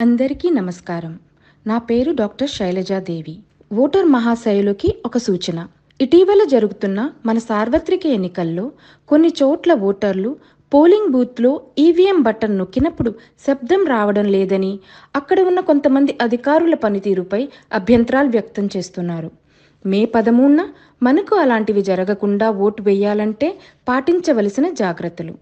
అందరికీ నమస్కారం. నా పేరు డాక్టర్ శైలజాదేవి. ఓటర్ మహాశయులకి ఒక సూచన. ఇటీవల జరుగుతున్న మన సార్వత్రిక ఎన్నికల్లో కొన్ని చోట్ల ఓటర్లు పోలింగ్ బూత్లో ఈవీఎం బటన్ నొక్కినప్పుడు శబ్దం రావడం లేదని, అక్కడ ఉన్న కొంతమంది అధికారుల పనితీరుపై అభ్యంతరాలు వ్యక్తం చేస్తున్నారు. మే 13న మనకు అలాంటివి జరగకుండా ఓటు వేయాలంటే పాటించవలసిన జాగ్రత్తలు.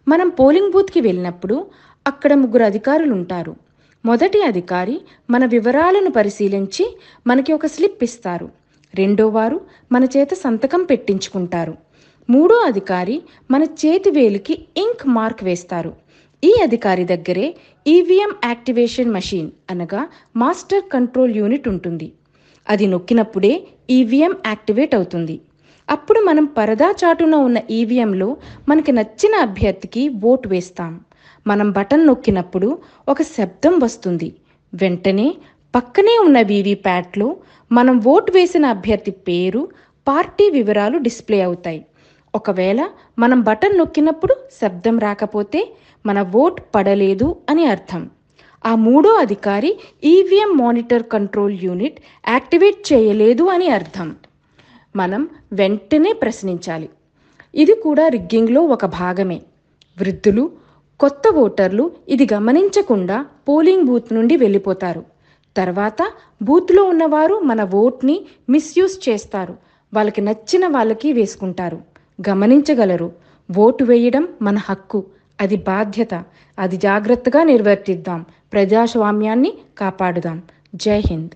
మనం పోలింగ్ బూత్కి వెళ్ళినప్పుడు అక్కడ 3 అధికారులు ఉంటారు. మొదటి అధికారి మన వివరాలను పరిశీలించి మనకి ఒక స్లిప్ ఇస్తారు. రెండో వారు మన చేత సంతకం పెట్టించుకుంటారు. మూడో అధికారి మన చేతి వేలికి ఇంక్ మార్క్ వేస్తారు. ఈ అధికారి దగ్గరే ఈవీఎం యాక్టివేషన్ మషీన్ అనగా మాస్టర్ కంట్రోల్ యూనిట్ ఉంటుంది. అది నొక్కినప్పుడే ఈవీఎం యాక్టివేట్ అవుతుంది. అప్పుడు మనం పరదా చాటున ఉన్న ఈవీఎంలో మనకి నచ్చిన అభ్యర్థికి ఓటు వేస్తాం. మనం బటన్ నొక్కినప్పుడు ఒక శబ్దం వస్తుంది. వెంటనే పక్కనే ఉన్న వీవీప్యాట్లో మనం ఓటు వేసిన అభ్యర్థి పేరు, పార్టీ వివరాలు డిస్ప్లే అవుతాయి. ఒకవేళ మనం బటన్ నొక్కినప్పుడు శబ్దం రాకపోతే మన ఓట్ పడలేదు అని అర్థం. ఆ మూడో అధికారి EVM monitor control unit activate చేయలేదు అని అర్థం. మనం వెంటనే ప్రశ్నించాలి. ఇది కూడా రిగ్గింగ్లో ఒక భాగమే. వృద్ధులు, కొత్త ఓటర్లు ఇది గమనించకుండా పోలింగ్ బూత్ నుండి వెళ్ళిపోతారు. తర్వాత బూత్లో ఉన్నవారు మన ఓట్ని మిస్యూజ్ చేస్తారు. వాళ్ళకి నచ్చిన వాళ్ళకి వేసుకుంటారు. గమనించగలరు. ఓటు వేయడం మన హక్కు, అది బాధ్యత. అది జాగ్రత్తగా నిర్వర్తిద్దాం. ప్రజాస్వామ్యాన్ని కాపాడుదాం. జై హింద్.